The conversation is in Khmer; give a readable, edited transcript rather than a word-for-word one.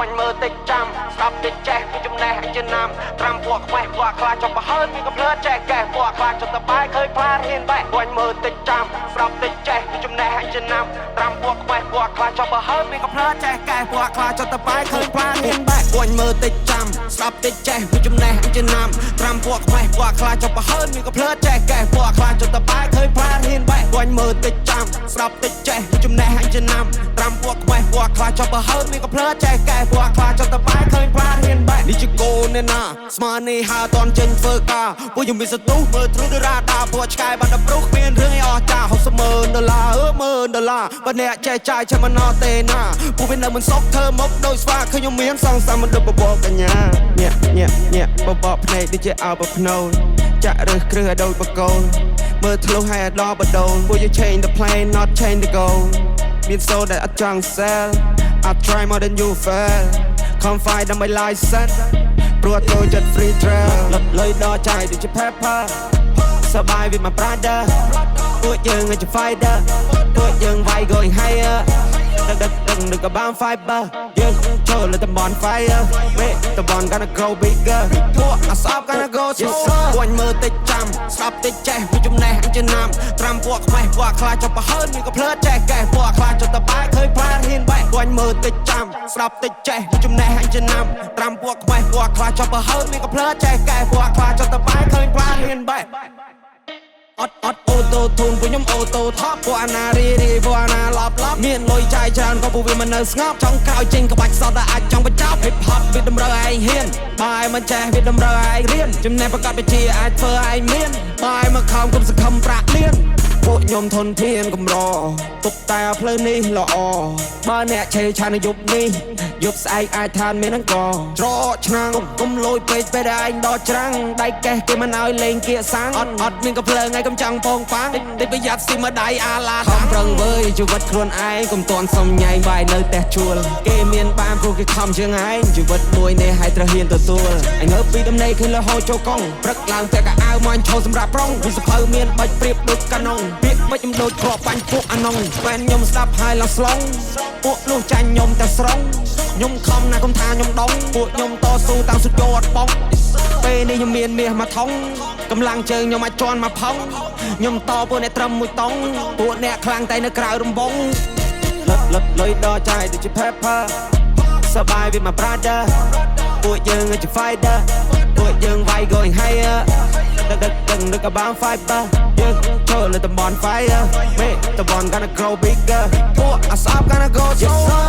Quanh mơ tích trăm Stop tích che Vì trong này hãy chân nằm Tram buộc mẹ Quả khla cho bà hơn Vì gặp lỡ trẻ kẻ Quả khla cho ta bái khơi phá hiên bẹ Quanh mơ tích trăm Stop tích che Vì trong này hãy chân nằm Tram buộc mẹ Quả khla cho bà hơn Vì gặp lỡ trẻ kẻ Quả khla cho ta bái khơi phá hiên bẹ Quanh mơ tích trăm Stop tích che Vì trong này hãy chân nằm Tram buộc mẹ Quả khla cho bà hơn Vì gặp lỡ trẻ kẻ Quả khla cho ta bái khơi phá hiên bẹ Quanh mơ tích trăm Stop tích che Vì trong này hãy chân nằm Tram buộc mẹ Quả khla cho bà hơn Vì gặp lỡ trẻ kẻ Quả khla cho ta bái khơi phá hiên bẹ Đi chứ cô nên à Smani ha toàn trên phơ ca Vô dùng bị sợ tú mơ thru đưa ra đà Vô chai bàn đập rút miên rương ai cha Học sơ mơ đờ la mơ đờ la Và nẹ che chai che mà nó tên à Vô bên nơi mình sốc thơ mốc đôi spa Khơi nhung miếng xong xa mình đập bò bò cả nhà Nhẹ bò bò này đi chơi ảo bò nâu Chạ rơi krư ở đôi bò câu Mơ thlu hay ở đo bò đầu Vô you change the plane not change the goal Mean so that I chẳng sell I try more than you fail Confide on my license ព្រោះtôiចិត្ត free trail លុយដល់ចាយដូចជា pepper សប្បាយ with my brother ពួកយើងជា fighter ពួកយើងវាយ going higher ដឹកក៏បាន fiber យើងចូលលើតំបន់ fire មេតំបន់ gonna grow bigger ពួកអាសប gonna go slower គួញមើលតិចចាំស្ដាប់តិចចេះពីចំណេះអញ្ចឹងណាំត្រាំពួកខ្មេះពួកខ្លាចចាប់ប្រហើនមានក៏ភ្លើតចេះកែពួកខ្លាចចាប់តបែកឃើញផ្លាតហ៊ានបែកគួញមើលតិចចាំស្ដាប់តិចចេះពីចំណេះអញ្ចឹងណាំត្រាំពួកខ្មេះពួកខ្លាចចាប់ប្រហើនមានក៏ភ្លើតចេះកែពួកខ្លាចចាប់តបែកឃើញផ្លាតហ៊ានបែកអត់អូតូធូនពួកខ្ញុំអូតូថប់ពួកអាណារីពួកអាណាឡប់មានលុយចាយច្រើនក៏ពួកវាមិននៅស្ងប់ចង់ក្រោយចេញក្បាច់សតតែអាចចង់បញ្ចប់ hip hop វាតម្រូវឯងហ៊ានបាយមិនចេះវាតម្រូវឯងរៀនចំណេះប្រកបវិជ្ជាអាចធ្វើឯងមានបាយមកខំគុំសង្ឃឹមប្រាក់លៀនពួកខ្ញុំធនធានកំរទុកតែផ្លូវនេះល្អបើអ្នកឆេឆានយប់នេះយប់ស្អែកអាចឋានមានអង្គច្រកឆ្នាំងគុំលួយពេកពេលឯងដល់ច្រាំងដៃកេះគេមិនឲ្យលេងគៀកសាំងអត់មានកំភ្លើងឯងកំចង់ពងប៉ាំងតិចប្រយ័ត្នស៊ីមកដៃអាឡាខំប្រឹងវើយជីវិតខ្លួនឯងកុំតន់សុំញ៉ៃបាយនៅផ្ទះជួលគេមានបានព្រោះគេខំជាងឯងជីវិតមួយនេះឲ្យត្រូវហ៊ានទទួលឯងងើបពីដំណេកឃើញលហោចូលកង់ព្រឹកឡើងតែកៅអៅមកឈោសម្រាប់ប្រុងវាសភៅមានបាច់ព្រៀបដូចកាណុងពាក្យបាច់ខ្ញុំដូចគ្រាប់បាញ់ពួកអាណុងហ្វេនខ្ញុំស្ដាប់ហើយឡើងស្លងពួកនោះចាញ់ខ្ញុំតែស្រងខ្ញុំខំណាស់គុំថាខ្ញុំដងពួកខ្ញុំតស៊ូតាំងសុទ្ធយអត់បងពេលនេះខ្ញុំមានមាសមកថងកម្លាំងជើងខ្ញុំអាចជន់មកផុងខ្ញុំតពួកអ្នកត្រឹមមួយតង់ពួកអ្នកខ្លាំងតែនៅក្រៅរំបងលុយដល់ចាយដូចជា pepper សប្បាយ with my brother ពួកយើងជា fighter ពួកយើងវាយ going higher ដឹកក៏បាន fiber យើងចូលលើតំបន់ fire មេតំបន់ gonna grow bigger ពួកអាសប gonna go slower